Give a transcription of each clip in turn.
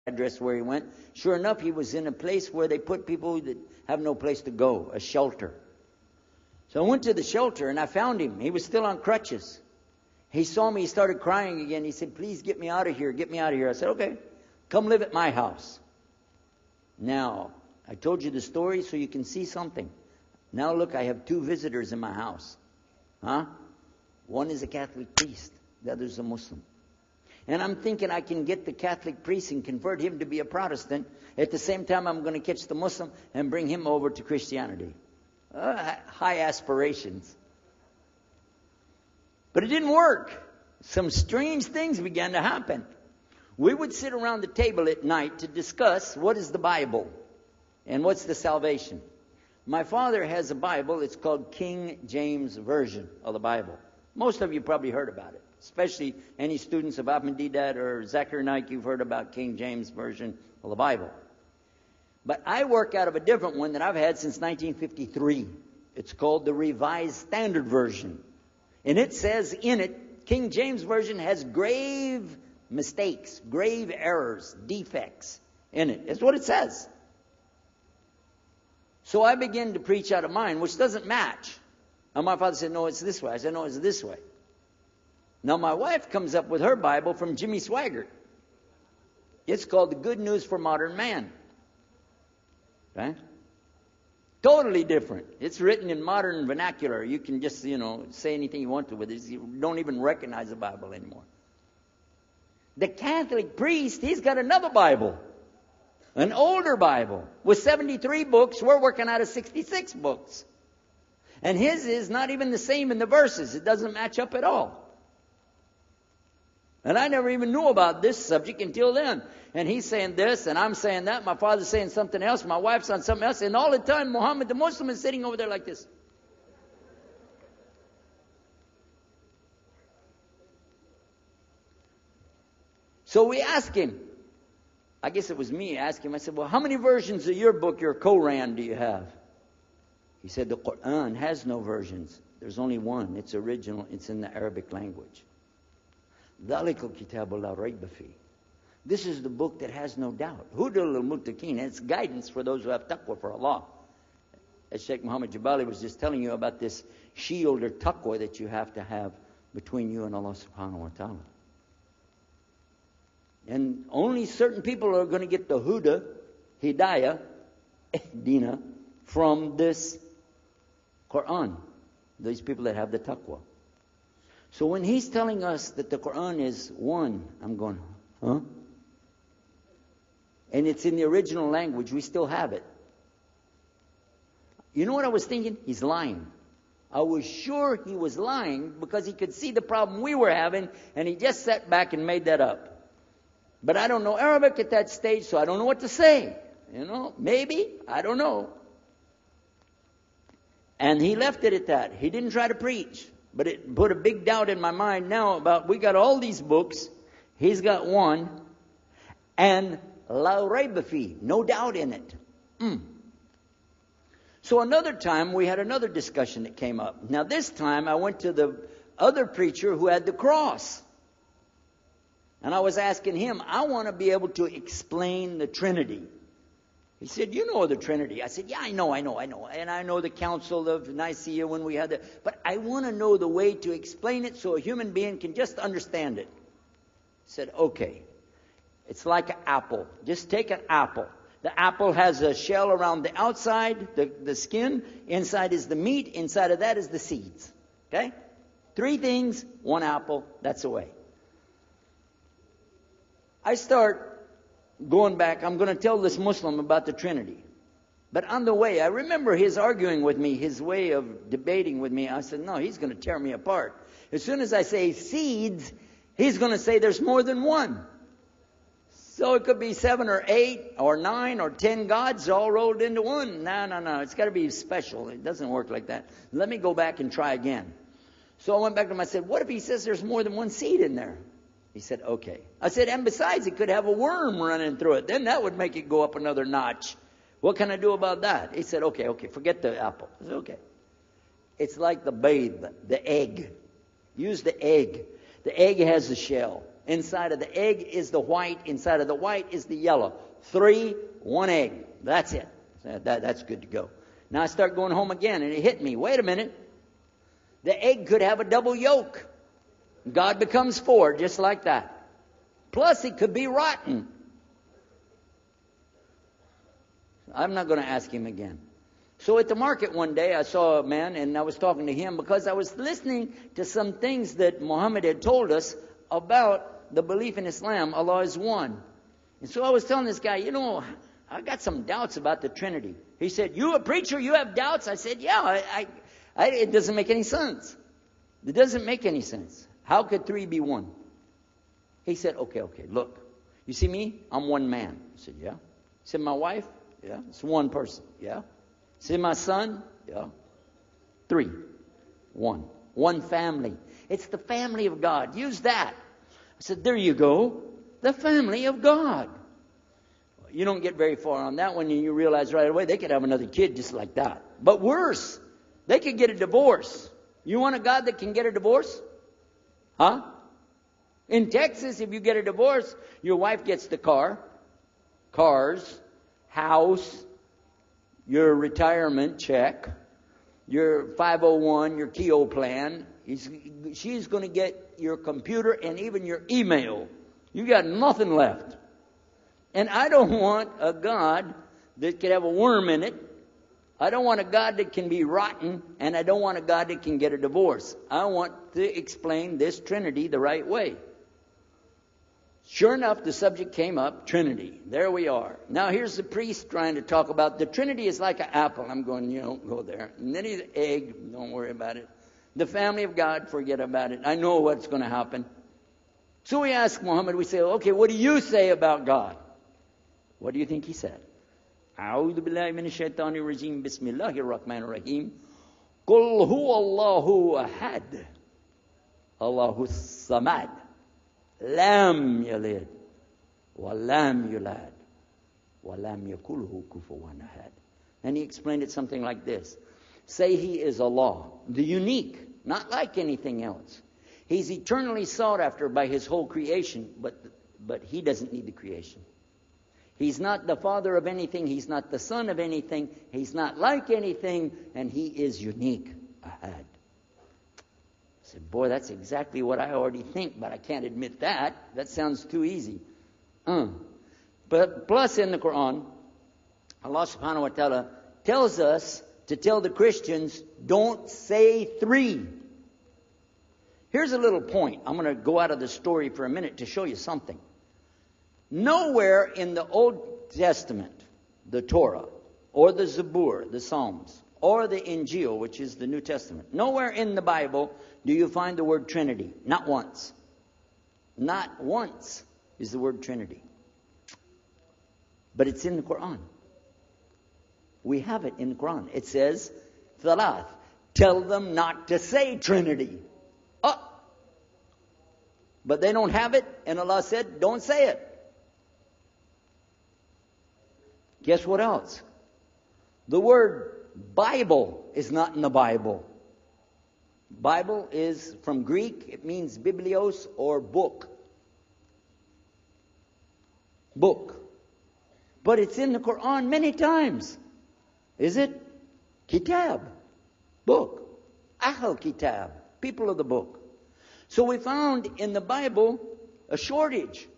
address where he went. Sure enough, he was in a place where they put people that have no place to go, a shelter. So I went to the shelter and I found him. He was still on crutches. He saw me, he started crying again. He said, please get me out of here, get me out of here. I said, okay, come live at my house. Now, I told you the story so you can see something. Now look, I have 2 visitors in my house. One is a Catholic priest, the other is a Muslim. And I'm thinking I can get the Catholic priest and convert him to be a Protestant. At the same time, I'm going to catch the Muslim and bring him over to Christianity. High aspirations. But it didn't work. Some strange things began to happen. We would sit around the table at night to discuss what is the Bible and what's the salvation. My father has a Bible. It's called King James Version of the Bible. Most of you probably heard about it. Especially any students of Ahmadiyya or Zakir Naik, you've heard about King James Version of the Bible. But I work out of a different one that I've had since 1953. It's called the Revised Standard Version. And it says in it, King James Version has grave mistakes, grave errors, defects in it. That's what it says. So I began to preach out of mine, which doesn't match. And my father said, no, it's this way. I said, no, it's this way. Now, my wife comes up with her Bible from Jimmy Swaggart. It's called The Good News for Modern Man. Okay? Totally different. It's written in modern vernacular. You can just, say anything you want to with it. You don't even recognize the Bible anymore. The Catholic priest, he's got another Bible. An older Bible with 73 books. We're working out of 66 books. And his is not even the same in the verses. It doesn't match up at all. And I never even knew about this subject until then. And he's saying this, and I'm saying that. My father's saying something else. My wife's on something else. And all the time, Muhammad the Muslim is sitting over there like this. So we asked him. I guess it was me asking him. I said, well, how many versions of your book, your Quran, do you have? He said, the Quran has no versions. There's only one. It's original. It's in the Arabic language. This is the book that has no doubt. Hudul al-Muttaqin. It's guidance for those who have taqwa for Allah. As Sheikh Muhammad Jabali was just telling you about this shield or taqwa that you have to have between you and Allah subhanahu wa ta'ala. And only certain people are going to get the huda, hidayah, dina, from this Quran. These people that have the taqwa. So when he's telling us that the Quran is one, I'm going, huh? And it's in the original language, we still have it. You know what I was thinking? He's lying. I was sure he was lying because he could see the problem we were having, and he just sat back and made that up. But I don't know Arabic at that stage, so I don't know what to say. Maybe, I don't know. And he left it at that. He didn't try to preach. But it put a big doubt in my mind now about, we got all these books. He's got one. And la rayba fi, no doubt in it. So another time, we had another discussion that came up. Now this time, I went to the other preacher who had the cross. And I was asking him, I want to be able to explain the Trinity. He said, you know the Trinity. I said, yeah, I know. And I know the Council of Nicaea when we had that. But I want to know the way to explain it so a human being can just understand it. He said, okay. It's like an apple. Just take an apple. The apple has a shell around the outside, the skin. Inside is the meat. Inside of that is the seeds. Okay? 3 things, 1 apple. That's the way. I start going back, I'm going to tell this Muslim about the Trinity. But on the way, I remember his arguing with me, his way of debating with me. I said, no, he's going to tear me apart. As soon as I say seeds, he's going to say there's more than one. So it could be 7 or 8 or 9 or 10 gods all rolled into one. No. It's got to be special. It doesn't work like that. Let me go back and try again. So I went back to him. I said, what if he says there's more than one seed in there? He said, okay. I said, and besides, it could have a worm running through it. Then that would make it go up another notch. What can I do about that? He said, okay, forget the apple. I said, okay. It's like the babe, the egg. Use the egg. The egg has a shell. Inside of the egg is the white. Inside of the white is the yellow. 3, 1 egg. That's it. That's good to go. Now I start going home again, and it hit me. Wait a minute. The egg could have a double yolk. God becomes 4, just like that. Plus, it could be rotten. I'm not going to ask him again. So at the market one day, I saw a man, and I was talking to him because I was listening to some things that Muhammad had told us about the belief in Islam. Allah is one. And so I was telling this guy, I got some doubts about the Trinity. He said, you a preacher, you have doubts? I said, yeah, it doesn't make any sense. It doesn't make any sense. How could 3 be 1? He said, okay, look. You see me? I'm one man. I said, yeah. He said, my wife? Yeah. It's one person. Yeah. See my son? Yeah. 3. 1. One family. It's the family of God. Use that. I said, there you go. The family of God. You don't get very far on that one, and you realize right away they could have another kid just like that. But worse, they could get a divorce. You want a God that can get a divorce? Huh? In Texas, if you get a divorce, your wife gets the cars, house, your retirement check, your 501, your Keogh plan. She's going to get your computer and even your email. You got nothing left. And I don't want a God that could have a worm in it. I don't want a God that can be rotten, and I don't want a God that can get a divorce. I want to explain this Trinity the right way. Sure enough, the subject came up, Trinity. There we are. Now here's the priest trying to talk about the Trinity is like an apple. I'm going, go there. And then the egg, don't worry about it. The family of God, forget about it. I know what's going to happen. So we ask Muhammad, we say, okay, what do you say about God? What do you think he said? أعوذ بالله من الشيطان الرجيم بسم الله الرحمن الرحيم قل هو الله أحد الله الصمد لم يلد ولم يولد ولم يكن له كفوا أحد. And he explained it something like this. Say he is Allah, the unique, not like anything else. He's eternally sought after by his whole creation, but he doesn't need the creation. He's not the father of anything. He's not the son of anything. He's not like anything. And he is unique. Ahad. I said, boy, that's exactly what I already think, but I can't admit that. That sounds too easy. But plus in the Quran, Allah subhanahu wa ta'ala tells us to tell the Christians, don't say 3. Here's a little point. I'm going to go out of the story for a minute to show you something. Nowhere in the Old Testament, the Torah, or the Zabur, the Psalms, or the Injil, which is the New Testament, nowhere in the Bible do you find the word Trinity. Not once. Not once is the word Trinity. But it's in the Quran. We have it in the Quran. It says, Thalath. Tell them not to say Trinity. But they don't have it, and Allah said, don't say it. Guess what else? The word Bible is not in the Bible. Bible is from Greek. It means biblios or book. Book. But it's in the Quran many times. Is it? Kitab. Book. Ahl Kitab. People of the book. So we found in the Bible a shortage.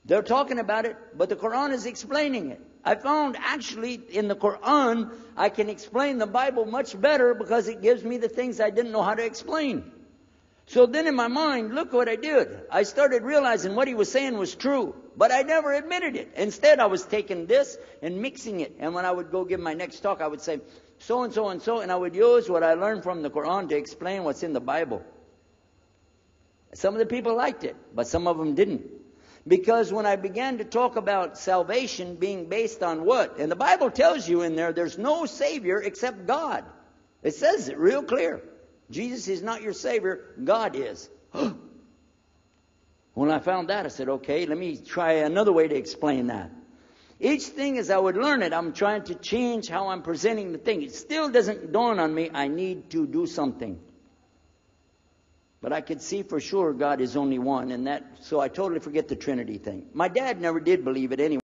They're talking about it, but the Quran is explaining it. I found actually in the Quran, I can explain the Bible much better because it gives me the things I didn't know how to explain. So then in my mind, look what I did. I started realizing what he was saying was true, but I never admitted it. Instead, I was taking this and mixing it. And when I would go give my next talk, I would say, so and so and so, and I would use what I learned from the Quran to explain what's in the Bible. Some of the people liked it, but some of them didn't. Because when I began to talk about salvation being based on what? And the Bible tells you in there's no Savior except God. It says it real clear. Jesus is not your Savior, God is. When I found that, I said, okay, let me try another way to explain that. Each thing as I would learn it, I'm trying to change how I'm presenting the thing. It still doesn't dawn on me, I need to do something. But I could see for sure God is only one, and so I totally forget the Trinity thing. My dad never did believe it anyway.